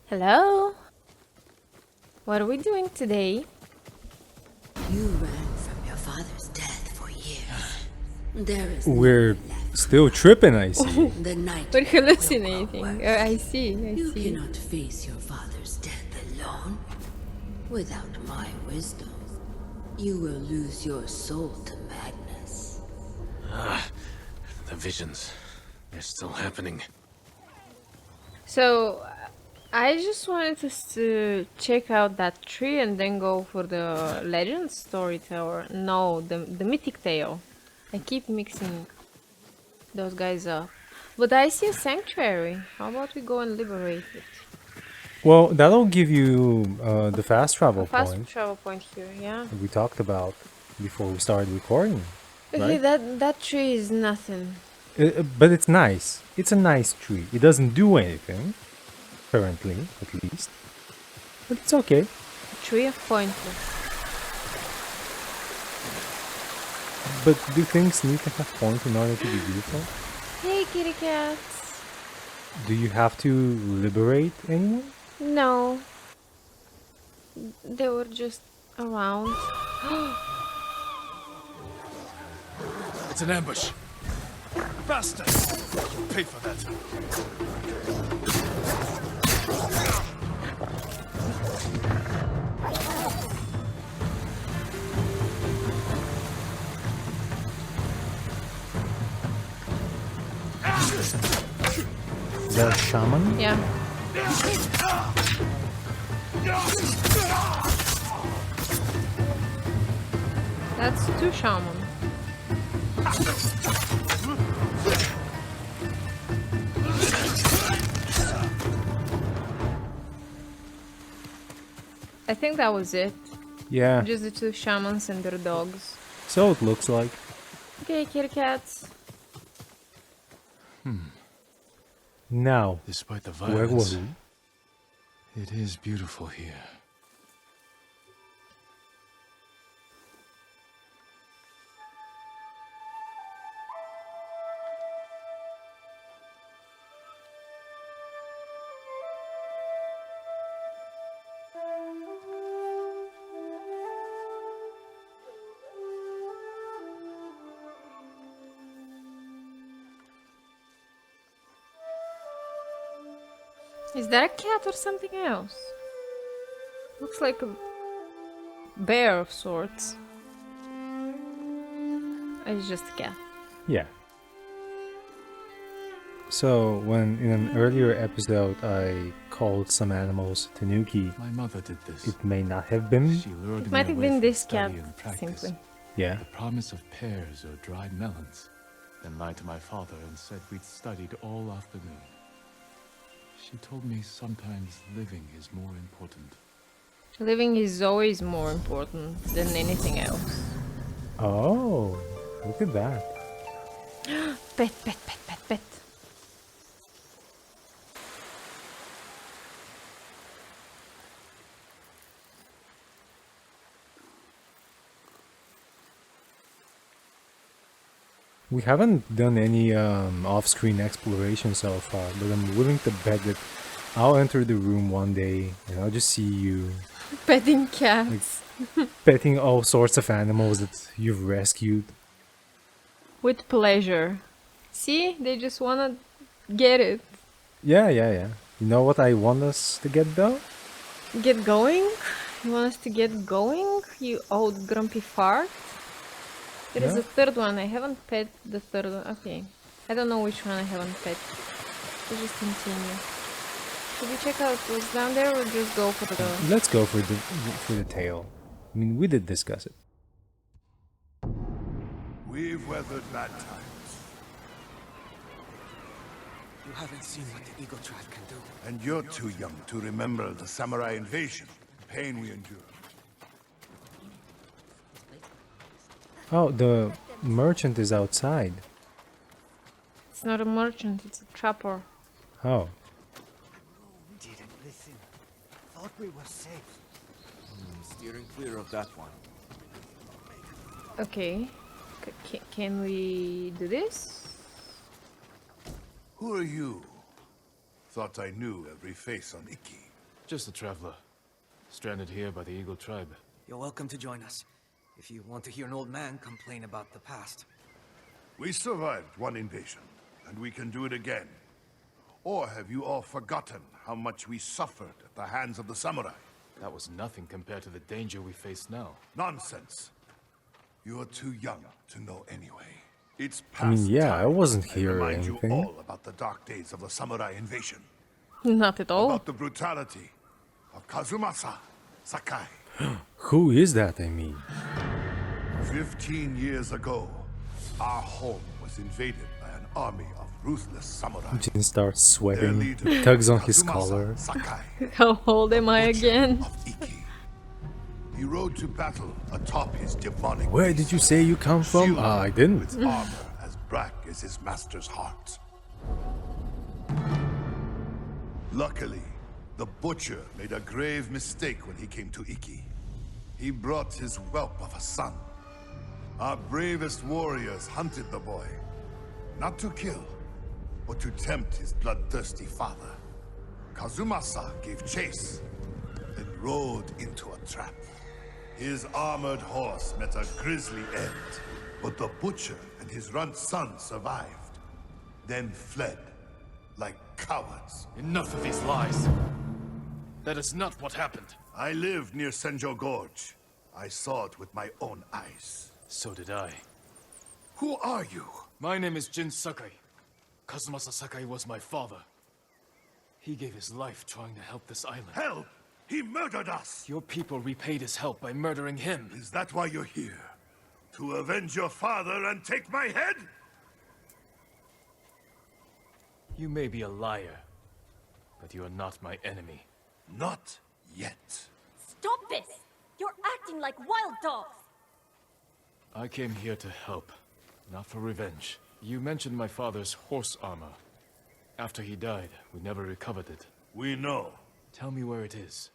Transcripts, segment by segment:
Hello. What are we doing today? You ran from your father's death for years. There is We're nothing left. still tripping, I see. The night We're will grow hallucinating. worse. I see. You cannot face your father's death alone. Without my wisdom, you will lose your soul to madness. The visions. They're still happening. So, I just wanted us to check out that tree and then go for the legend storyteller. No, the mythic tale. I keep mixing those guys up. But I see a sanctuary. How about we go and liberate it? Well, that'll give you the fast travel Fast point travel point here, yeah. that we talked about before we started recording. Okay, Right? that tree is nothing. But it's nice. It's a nice tree. It doesn't do anything, currently, at least. But it's okay. A tree of pointless. But do things need to have points in order to be beautiful? Hey, kitty cats. Do you have to liberate anyone? No. They were just around. It's an ambush. Bastards! You'll pay for that. The shaman? Yeah. That's two shaman. I think that was it. Yeah. Just the two shamans and their dogs. So it looks like. Okay, kitty cats. Now, Despite the where was violence, we? it is beautiful here. Is that a cat or something else? Looks like a bear of sorts. It's just a cat. Yeah. So, when in an earlier episode I called some animals Tanuki, My mother did this. it may not have been. She lured It me might have away been from this cat, study and practice. simply. Yeah. The promise of pears or dried melons. Then lied to my father and said we'd studied all afternoon. She told me sometimes living is more important. Living is always more important than anything else. Oh, look at that. Pet, pet, pet, pet, pet. We haven't done any off-screen exploration so far, but I'm willing to bet that I'll enter the room one day and I'll just see you Petting cats. petting all sorts of animals that you've rescued. With pleasure. See? They just wanna get it. Yeah. You know what I want us to get though? Get going? You want us to get going? You old grumpy fart? There is Yeah. a third one. I haven't pet the third one. Okay. I don't know which one I haven't pet. Let's just continue. Should we check out what's down there or just go for the... Let's go for the tail. I mean, we did discuss it. We've weathered bad times, You haven't seen what the Eagle Tribe can do. and you're too young to remember the samurai invasion, the pain we endured. Oh, the merchant is outside. It's not a merchant, it's a trapper. Oh, Didn't listen. Thought we were safe. Steering clear of that one. Okay. Can we do this? Who are you? Thought I knew every face on Iki. Just a traveler. Stranded here by the Eagle tribe. You're welcome to join us. If you want to hear an old man complain about the past. We survived one invasion, and we can do it again. Or have you all forgotten how much we suffered at the hands of the samurai? That was nothing compared to the danger we face now. Nonsense. You're too young to know anyway. It's I mean, past yeah, I time. wasn't I here or remind you anything. all about the dark days of the samurai invasion. Not at all. About the brutality of Kazumasa, Sakai. Who is that, I mean? 15 years ago, our home was invaded by an army of ruthless samurai. Jin starts Their sweating, leader, tugs on his Kazumasa collar. Sakai, How old am I butcher again? of Iki. He rode to battle atop his demonic Where did you say you come from? shield I didn't. with armor as black as his master's heart. Luckily, the butcher made a grave mistake when he came to Iki. He brought his whelp of a son. Our bravest warriors hunted the boy, not to kill, but to tempt his bloodthirsty father. Kazumasa gave chase, then rode into a trap. His armored horse met a grisly end, but the butcher and his runt son survived, then fled like cowards. Enough of these lies. That is not what happened. I lived near Senjo Gorge. I saw it with my own eyes. So did I. Who are you? My name is Jin Sakai. Kazumasa Sakai was my father. He gave his life trying to help this island. Help! He murdered us! Your people repaid his help by murdering him. Is that why you're here? To avenge your father and take my head? You may be a liar, but you are not my enemy. Not yet. Stop this! You're acting like wild dogs! I came here to help, not for revenge. You mentioned my father's horse armor. After he died, we never recovered it. We know. Tell me where it is,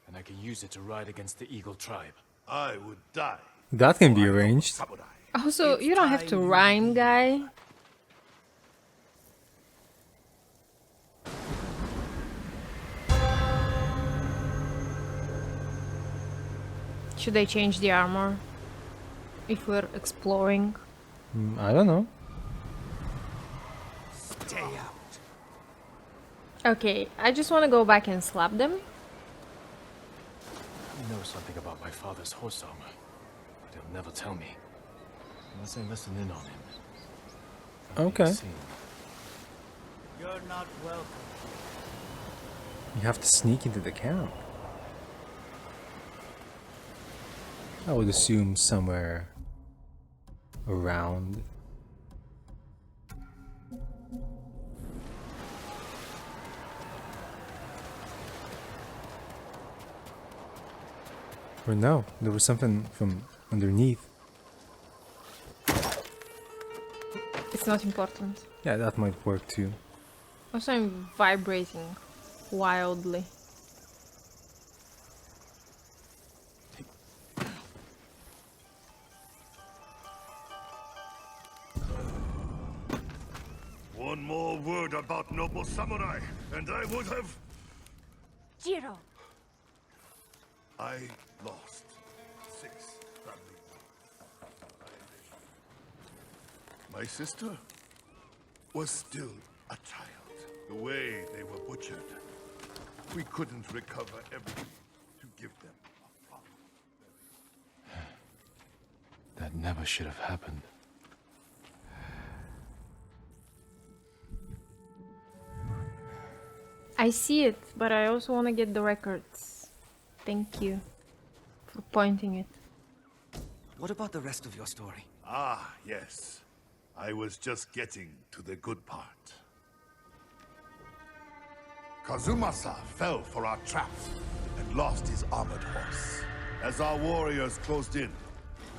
and I can use it to ride against the Eagle tribe. I would die. That can be for I am a arranged. samurai. Also, you don't have to rhyme, guy. Should I change the armor? If we're exploring? I don't know. Stay out. Okay, I just want to go back and slap them. You know something about my father's horse armor, but he'll never tell me. Unless I listen in on him. I'm being Okay. seen. You're not welcome. You have to sneak into the camp. I would assume somewhere around. Or no, there was something from underneath. It's not important. Yeah, that might work too. Also, I'm vibrating wildly. One more word about noble samurai, and I would have... Jiro! I lost 6 family members. My sister was still a child. The way they were butchered, we couldn't recover everything to give them a proper burial. That never should have happened. I see it, but I also want to get the records. Thank you for pointing it. What about the rest of your story? Ah, yes. I was just getting to the good part. Kazumasa fell for our trap and lost his armored horse. As our warriors closed in,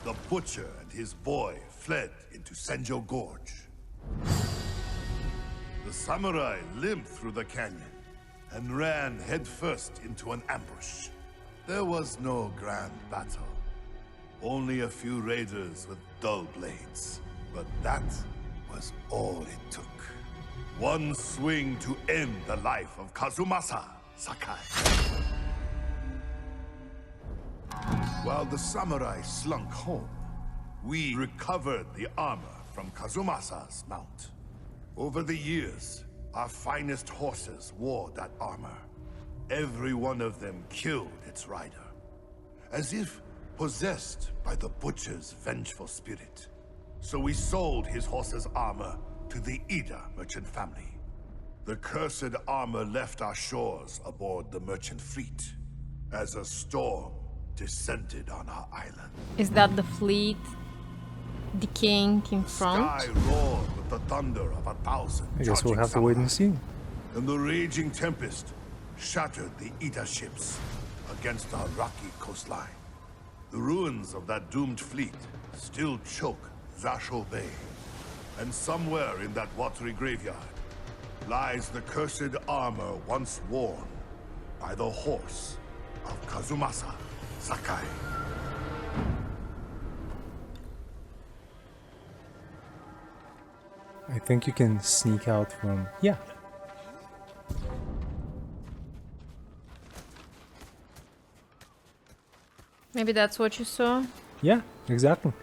the butcher and his boy fled into Senjo Gorge. The samurai limped through the canyon and ran headfirst into an ambush. There was no grand battle. Only a few raiders with dull blades. But that was all it took. One swing to end the life of Kazumasa, Sakai. While the samurai slunk home, we recovered the armor from Kazumasa's mount. Over the years, our finest horses wore that armor. Every one of them killed its rider, as if possessed by the butcher's vengeful spirit. So we sold his horse's armor to the Ida merchant family. The cursed armor left our shores aboard the merchant fleet as a storm descended on our island. Is that the fleet decaying in front? Sky roared with the thunder of 1,000 I guess we'll charging have to wait and samurai. see. And the raging tempest shattered the Ida ships against our rocky coastline. The ruins of that doomed fleet still choke Zasho Bay. And somewhere in that watery graveyard lies the cursed armor once worn by the horse of Kazumasa Sakai. I think you can sneak out from... Yeah. Maybe that's what you saw? Yeah, exactly.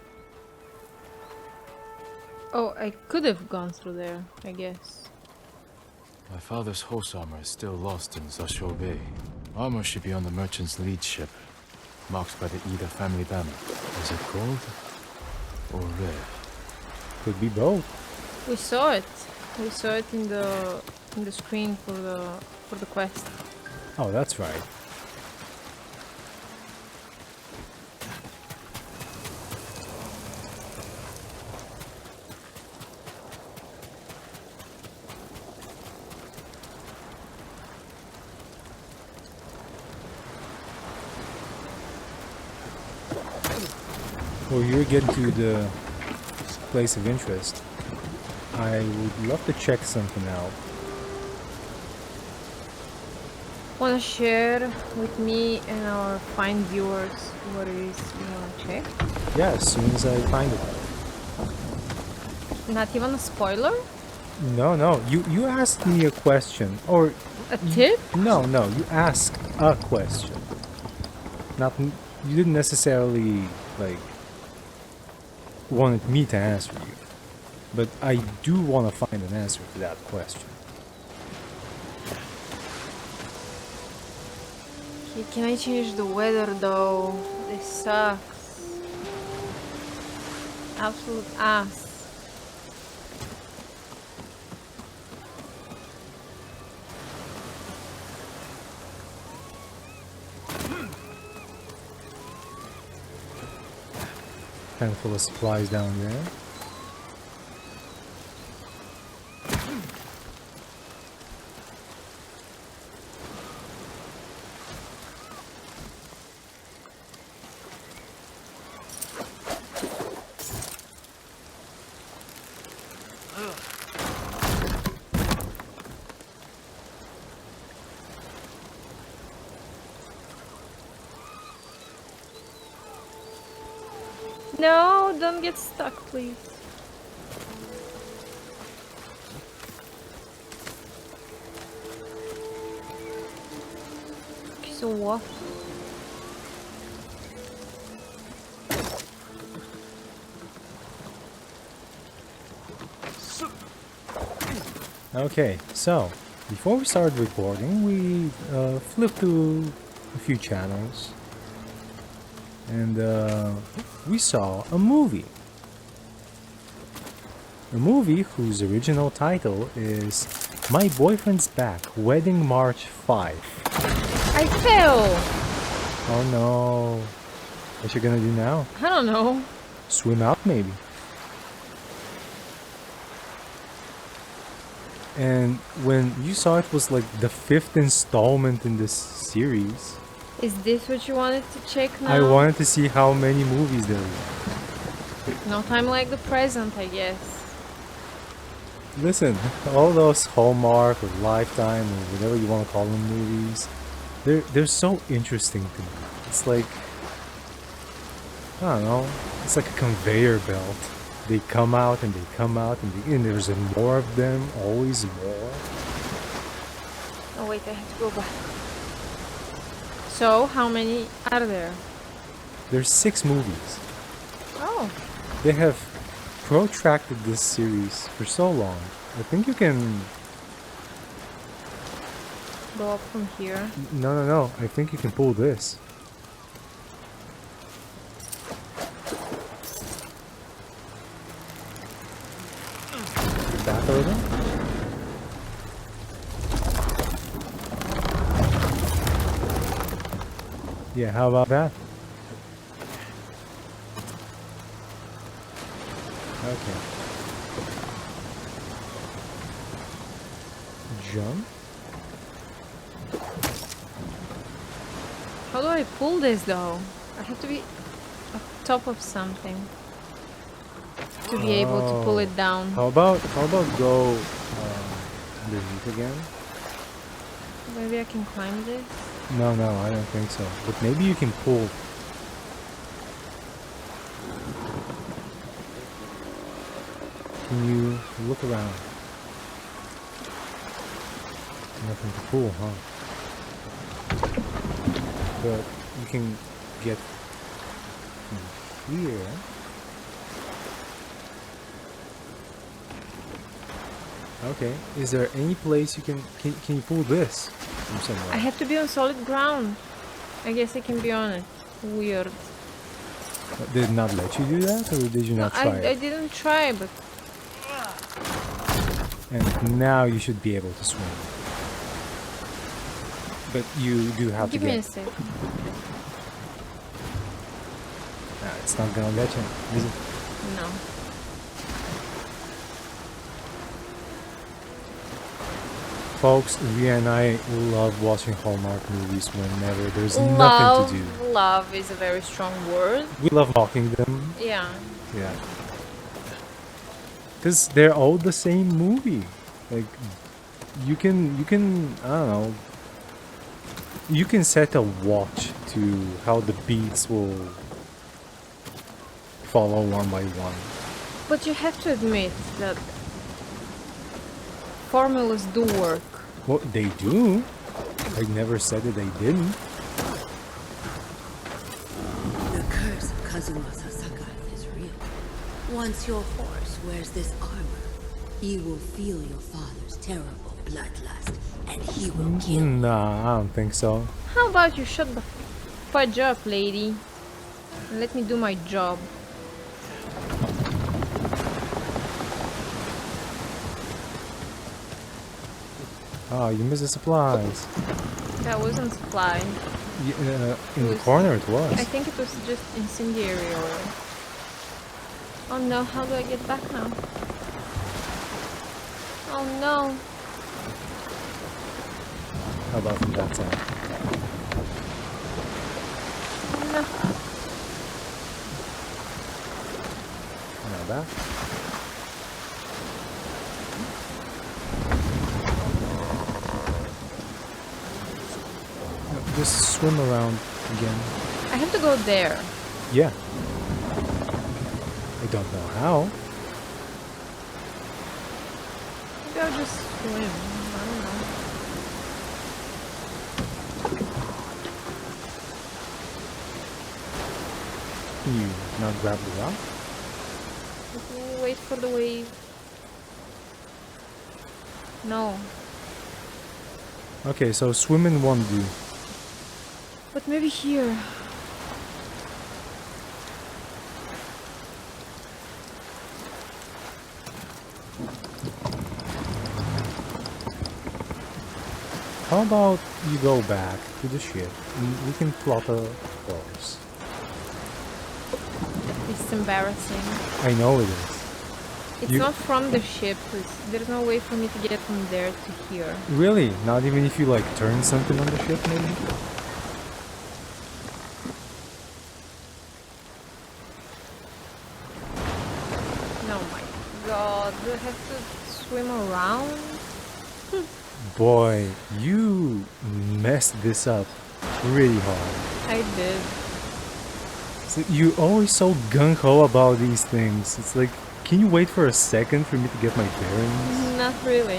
Oh, I could have gone through there, I guess. My father's horse armor is still lost in Zasho Bay. Armor should be on the merchant's lead ship, marked by the Ida family banner. Is it gold or red? Could be both. We saw it. We saw it in the screen for the quest. Oh, that's right. Well, you're getting to the place of interest. I would love to check something out. Wanna share with me and our fine viewers what it is you wanna check? Yeah, as soon as I find it. Not even a spoiler? No. You asked me a question, or A tip? no, you asked a question. You didn't necessarily like wanted me to answer you, but I do want to find an answer to that question. Okay, can I change the weather though? This sucks. Absolute ass. Handful of supplies down there. No, don't get stuck, please. Okay, so what? Okay, so before we started recording, we flipped to a few channels, and we saw a movie. A movie whose original title is My Boyfriend's Back, Wedding March 5. I fell! Oh no. What you gonna do now? I don't know. Swim out maybe. And when you saw it was like the 5th installment in this series, Is this what you wanted to check now? I wanted to see how many movies there were. No time like the present, I guess. Listen, all those Hallmark or Lifetime or whatever you want to call them movies, they're so interesting to me. It's like, I don't know, it's like a conveyor belt. They come out and they come out and there's more of them, always more. Oh wait, I have to go back. So, how many are there? There's 6 movies. Oh, They have protracted this series for so long. I think you can... go up from here. No. I think you can pull this. Back a little. Yeah, how about that? Okay. Jump. How do I pull this though? I have to be on top of something to be able to pull it down. How about go underneath again? Maybe I can climb this? No, I don't think so. But maybe you can pull. Can you look around? Nothing to pull, huh? But you can get from here. Okay. Is there any place you can you pull this from somewhere? I have to be on solid ground. I guess I can be on it. Weird. Did it not let you do that, or did you not try I it? didn't try, but And now you should be able to swim. But you do have give to me a get... sec. Nah, it's not gonna let you, is it? No. Folks, Ria and I love watching Hallmark movies whenever there's nothing to do. Love is a very strong word. We love watching them. Yeah. Yeah. Because they're all the same movie. Like, you can, I don't know, you can set a watch to how the beats will follow one by one. But you have to admit that formulas do work. Well, they do. I never said that they didn't. The curse of Kazumasa Sakai is real. Once your horse wears this armor, he will feel your father's terrible bloodlust, and he will kill you. Nah, I don't think so. How about you shut the fudge up, lady? And let me do my job. Oh, you missed the supplies. That wasn't supply. In the corner it was. I think it was just incendiary oil. Oh no, how do I get back now? Oh no. How about from that side? No. Now that. No, just swim around again. I have to go there. Yeah. I don't know how. Maybe I'll just swim. I don't know. Can you not grab the rock? Wait for the wave. No. Okay, so swimming won't do. But maybe here. How about you go back to the ship and we can plot a course? It's embarrassing. I know it is. It's You- not from the ship. There's no way for me to get from there to here. Really? Not even if you like turn something on the ship maybe? No, my god. Do I have to swim around? Boy, you messed this up really hard. I did. So you're always so gung-ho about these things. It's like, can you wait for a second for me to get my bearings? Not really.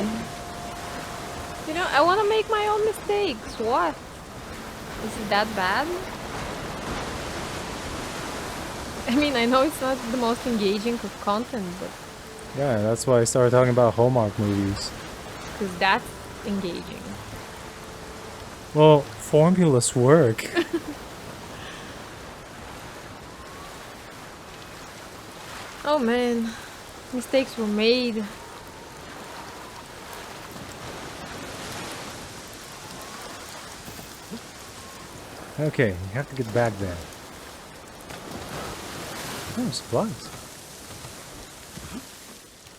You know, I want to make my own mistakes. What? Is it that bad? I mean, I know it's not the most engaging of content, but Yeah, that's why I started talking about Hallmark movies. because that's engaging. Well, formulas work. Oh man, mistakes were made. Okay, you have to get back there. Oh, supplies.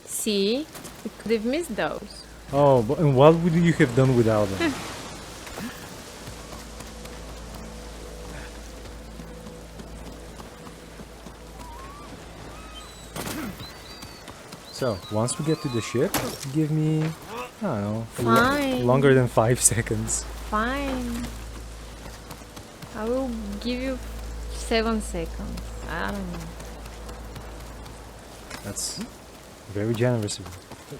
See, we could have missed those. Oh, and what would you have done without them? So, once we get to the ship, give me, I don't know, Fine. longer than 5 seconds. Fine. I will give you 7 seconds. I don't know. That's very generous of you.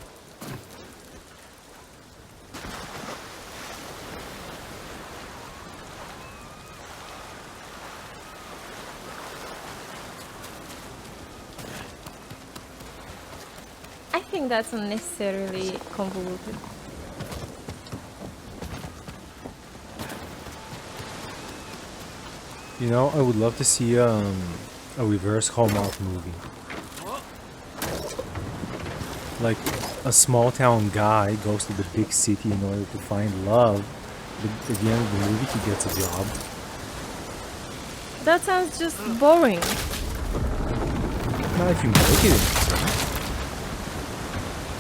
I think that's unnecessarily convoluted. You know, I would love to see a reverse Hallmark movie. Like, a small town guy goes to the big city in order to find love. But at the end of the movie, he gets a job. That sounds just boring. Not if you make it.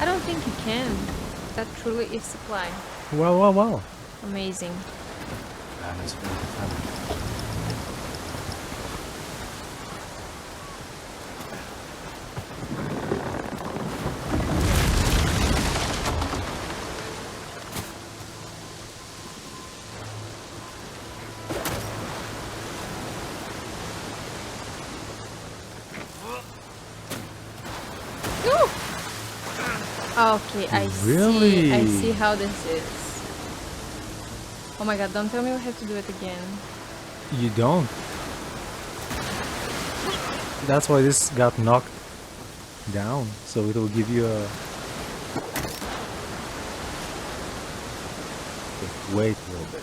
I don't think you can. That truly is supply. Well, well, well. Amazing. Anna's feudal family. Okay, I Really? see. I see how this is. Oh my god, don't tell me we have to do it again. You don't. That's why this got knocked down. So it'll give you a... Okay, wait a little bit.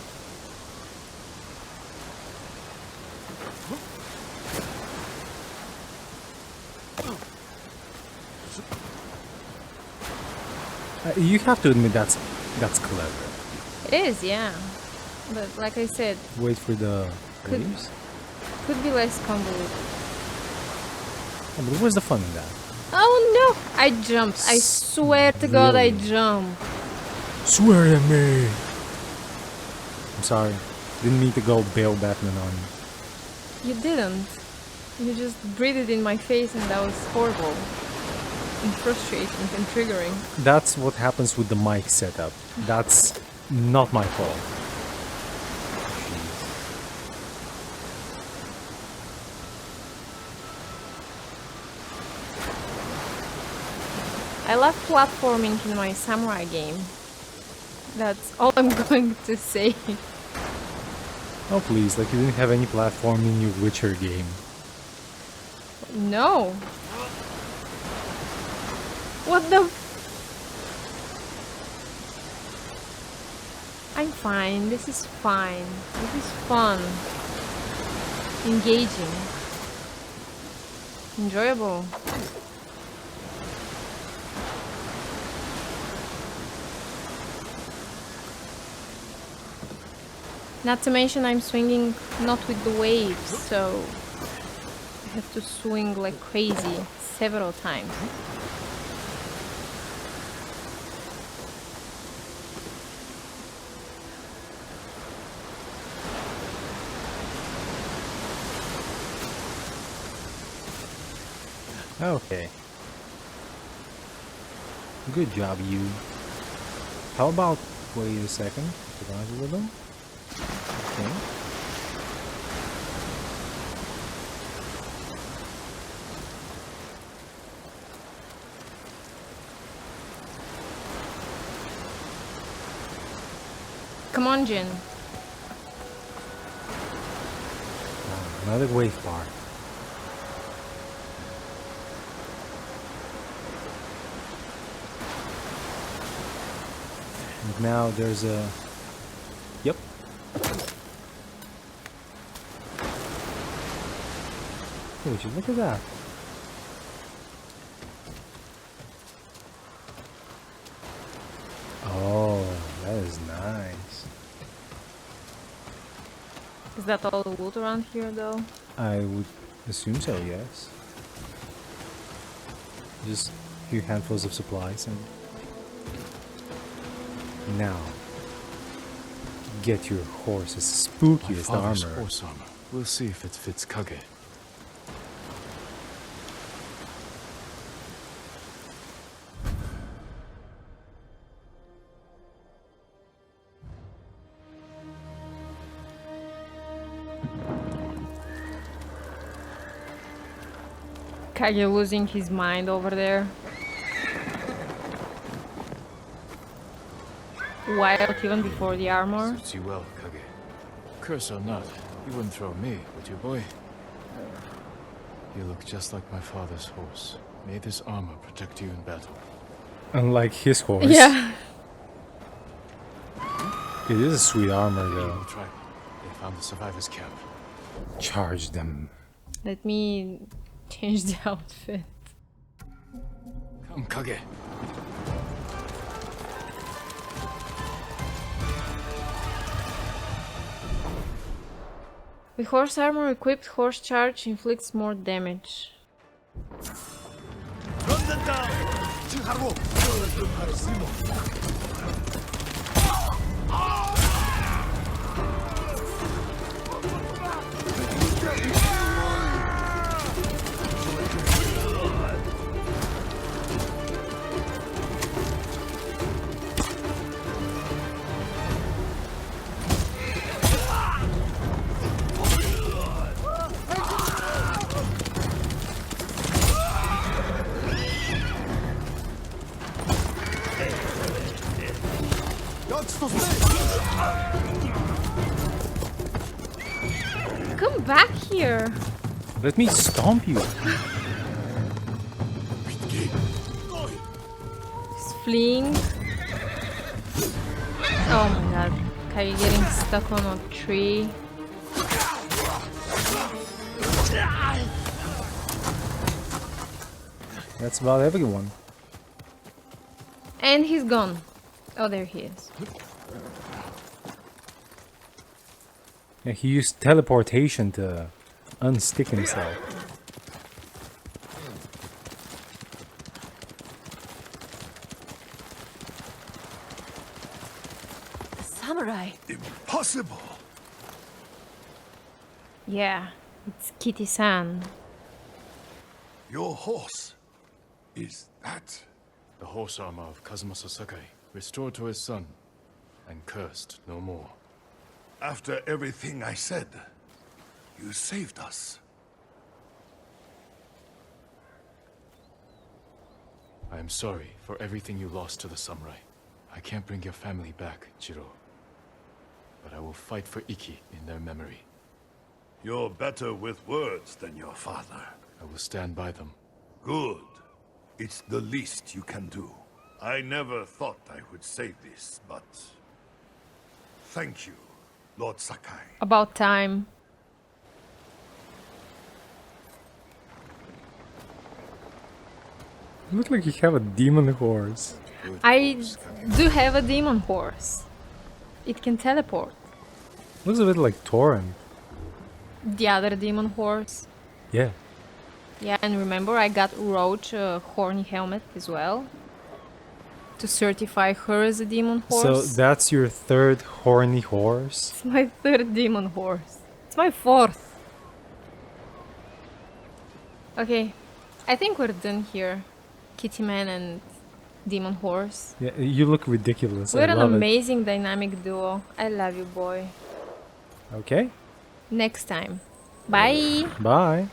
You have to admit that's clever. It is, yeah. But like I said, Wait for the Could- waves. could be less convoluted. Yeah, but where's the fun in that? Oh no! I jumped. I swear to God, I Really? jumped. Swear at me! I'm sorry. Didn't mean to go bail Batman on you. You didn't. You just breathed in my face, and that was horrible. And frustrating and triggering. That's what happens with the mic setup. That's not my fault. I love platforming in my samurai game. That's all I'm going to say. Oh please, like you didn't have any platform in your Witcher game. No. What the? I'm fine. This is fine. This is fun. Engaging. Enjoyable. Not to mention I'm swinging not with the waves, so I have to swing like crazy several times. Okay. Good job, you. How about... Wait a second. Surprise a little. Okay. Come on, Jin. Another wave bar. And now there's a... Yep. Oh, would you look at that? Oh, that is nice. Is that all the loot around here, though? I would assume so, yes. Just a few handfuls of supplies and... Now, get your horse's My spookiest father's armor. horse armor. We'll see if it fits Kage. Kage losing his mind over there. Wild even before the armor. Suits you well, Kage. Curse or not, you wouldn't throw me, would you, boy? You look just like my father's horse. May this armor protect you in battle. Unlike his horse. Yeah. It is a sweet armor, Evil though. tribe. They found the survivors' camp. Charge them. Let me change the outfit. Come, Kage. With horse armor equipped, horse charge inflicts more damage. Come back here! Let me stomp you. He's fleeing. Oh my god. Kage getting stuck on a tree. That's about everyone. And he's gone. Oh, there he is. Yeah, he used teleportation to unstick himself. Samurai. Impossible! Yeah, it's Kitty-san. Your horse. Is that... The horse armor of Kazumasa Sakai, restored to his son, and cursed no more. After everything I said, you saved us. I am sorry for everything you lost to the samurai. I can't bring your family back, Jiro. But I will fight for Iki in their memory. You're better with words than your father. I will stand by them. Good. It's the least you can do. I never thought I would say this, but... Thank you, Lord Sakai. About time. You look like you have a demon horse. Good I horse, Kage. do have a demon horse. It can teleport. Looks a bit like Torrent. The other demon horse. Yeah. Yeah, and remember I got Roach a horny helmet as well. To certify her as a demon horse. So that's your third horny horse? It's my third demon horse. It's my fourth. Okay, I think we're done here. Kitty Man and demon horse. Yeah, you look ridiculous. We're I an love amazing dynamic duo. I love you, boy. it. Okay. Next time. Bye! Bye.